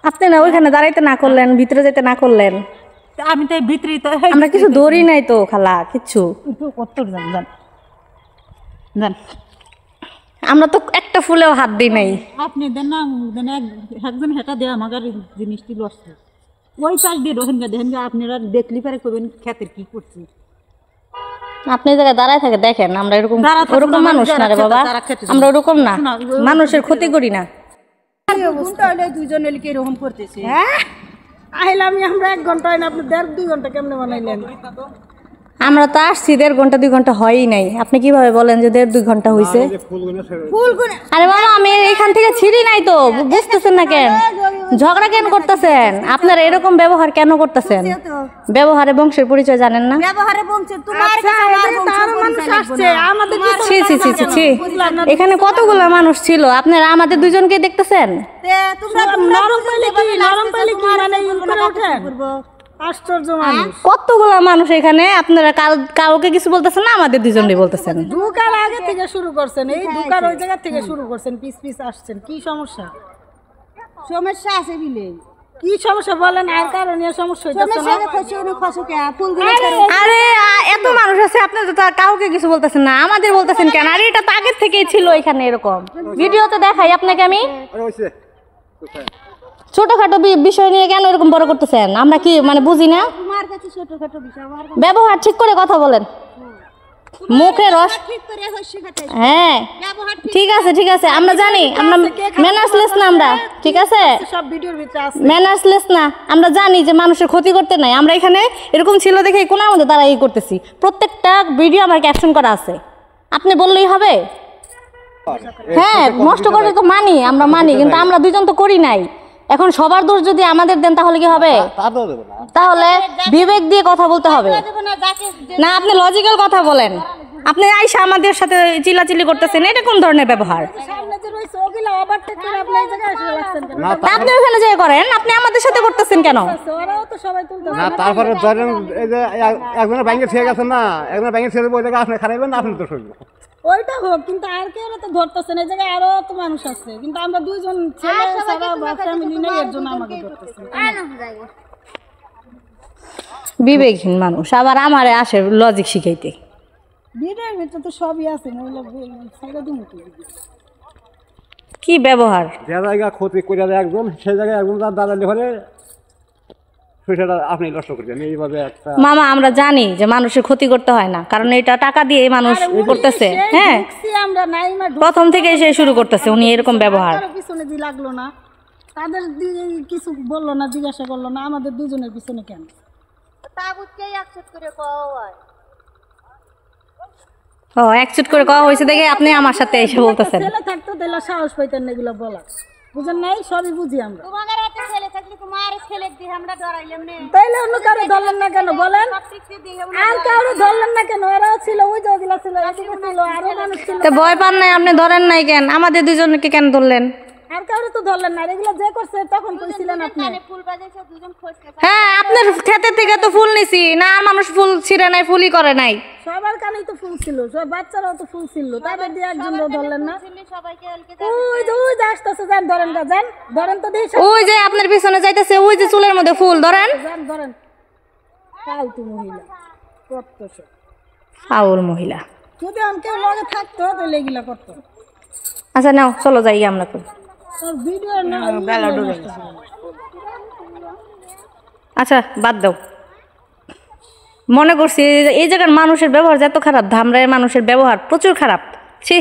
আপনি না ওইখানে দাঁড়াইতে না করলেন, ভিতরে যেতে না করলেন। আমি তাই ভিতরে তো আমরা কিছু ধরি নাই তো খালা, কিচ্ছু কত জান জান আমরা তো একটা ফুলেও হাত দিই নাই। আপনি দেন না, একজন হেটা দেয় আমার জিনিসটি লস। ওই পাশ দিয়ে রোহেঙ্গা দেখেন, আপনারা দেখলি পারে করবেন ক্ষেতের কি করছি। আপনি জায়গায় দাঁড়ায় থাকে দেখেন, আমরা এরকম ওরকম মানুষ না রে বাবা, আমরা ওরকম না, মানুষের ক্ষতি করি না। দুইজন এলিকে এরকম করতেছে। আইলাম আমরা 1 ঘন্টা হয় না, আপনি 1.5-2 ঘন্টা কেমনে বানাইলেন? আমরা তো আসছি 1.5 ঘন্টা 2 ঘন্টা হয়ই নাই। আপনি কিভাবে বলেন যে 1.5-2 ঘন্টা হয়েছে? আরে বাবা আমি এখান থেকে ছিঁড়ি নাই তো, বুঝতেছেন না কেন? ঝগড়া কেন করতেছেন? আপনারা এরকম ব্যবহার কেন করতেছেন? ব্যবহারে বংশের পরিচয় জানেন না? ব্যবহারে বংশে তোমার কাছে আমার মানুষ আসছে, আমাদের ছি ছি ছি ছি ছি, এখানে কতগুলো মানুষ ছিল, আপনারা আমাদের দুজনকে দেখতেছেন? তোমরা নরম পাইলে কি মানে করে ওঠেন? আশ্চর্য মানুষ, কতগুলো মানুষ এখানে, আপনারা কাউকে কিছু বলতেছেন না, আমাদের দুজনই বলতেছেন। ঢুকার আগে থেকে শুরু করছেন, এই ঢুকার ওই জায়গা থেকে শুরু করছেন, পিস পিস আসছেন। কি সমস্যা? সমস্যা আছে বিলে কি সমস্যা বলেন? আর কারণে সমস্যা হইতাছে না। আরে এত মানুষ আছে, আপনি তো কাউকে কিছু বলতেছেন না, আমাদের বলতেছেন কেন? আরে এটা তো আগের থেকেই ছিল এখানে, এরকম ভিডিওতে দেখাই আপনাকে আমি। ছোটখাটো বিষয় নিয়ে কেন এরকম বড় করতেছেন? আমরা কি মানে বুঝি না? ব্যবহার ঠিক করে কথা বলেন, মুখে রস। হ্যাঁ ঠিক আছে ঠিক আছে, আমরা জানি আমরা ম্যানার্সলেস না, আমরা ঠিক আছে ম্যানার্সলেস না, আমরা জানি যে মানুষের ক্ষতি করতে নাই। আমরা এখানে এরকম ছিল দেখে কোনার মধ্যে দাঁড়াই করতেছি, প্রত্যেকটা ভিডিও আমার ক্যাপশন করা আছে, আপনি বললেই হবে? হ্যাঁ নষ্ট করে তো মানি, আমরা মানি, কিন্তু আমরা দুজন তো করি নাই। এখন সবার দোষ যদি আমাদের দেন তাহলে কি হবে? তাহলে বিবেক দিয়ে কথা বলতে হবে না, আপনি লজিক্যাল কথা বলেন। আপনি আইসা আমাদের সাথে চিল্লাচিল্লি করতেছেন, এটা কোন ধরনের ব্যবহার? আপনি ওখানে যে করেন, আপনি আমাদের সাথে করতেছেন কেন? না তারপরে ধরেন এই যে একজনের ব্যাংকে ছেড়ে গেছেন না, একজনের ব্যাংকে ছেড়ে ওই জায়গায় আপনি খারাইবেন না, আপনি তো শুনবেন ওইটা হোক, কিন্তু আর কেউ তো ধরতেছেন, এই জায়গায় আরো তো মানুষ আছে, কিন্তু আমরা দুইজন ছেলে সারা ফ্যামিলি নেই, এর জন্য আমাকে ধরতেছেন। বিবেকহীন মানুষ, আবার আমারে আসে লজিক শিখাইতে। ভিডিওর ভিতরে তো সবই আছে, কি ব্যবহার? যে জায়গা ক্ষতি করে দেয় একজন, সেই জায়গায় একজন তার দাঁড়ালে পরে সেটা আপনি নষ্ট করবেন এইভাবে একটা। মামা আমরা জানি যে মানুষের ক্ষতি করতে হয় না, কারণ এটা টাকা দিয়ে মানুষ করতেছে। হ্যাঁ প্রথম থেকে সে শুরু করতেছে উনি এরকম ব্যবহার। পিছনে দিয়ে লাগলো না, তাদের কিছু বললো না, জিজ্ঞাসা করলো না, আমাদের দুজনের পিছনে কেন? ও একচুট করে কওয়া হয়েছে দেখে আপনি আমার সাথে এসে বলতেছেন। ছেলে থাকতো তাহলে সাহস পাইতেন না এগুলো বলা, বুঝেন নাই? সবই বুঝি আমরা। তাইলে অন্য কারো ধরলেন না কেন বলেন? আর কারো ধরলেন না কেন? ওরাও ছিল, ওই যে ওগুলা ছিল, আরো মানুষ ছিল। ভয় পান নাই আপনি, ধরেন নাই কেন? আমাদের দুজনকে কেন ধরলেন? আর কারো তো ধরলেন না, এগুলো যে করছে তখন কইছিলেন আপনি। হ্যাঁ আপনার ক্ষেতের থেকে তো ফুল নিছি না, আর মানুষ ফুল ছিঁড়ে নাই, ফুলই করে নাই। সবার কানেই তো ফুল ছিল, সব বাচ্চারাও তো ফুল ছিল, তাদের দিয়ে একজন ধরলেন না। ওই যে ওই যে আসতেছে, যান ধরেন, যান ধরেন তো দেখি। ওই যে আপনার পিছনে যাইতেছে, ওই যে চুলের মধ্যে ফুল, ধরেন। যান ধরেন। ফালতু মহিলা, প্রত্যক্ষ ফাউল মহিলা। যদি আমি কেউ লগে থাকতো তাহলে এগুলা করতো। আচ্ছা নাও চলো যাই আমরা তো। আচ্ছা বাদ দাও, মনে করছি এই জায়গার মানুষের ব্যবহার এত খারাপ, ধামরাইয়ের মানুষের ব্যবহার প্রচুর খারাপ। ছি।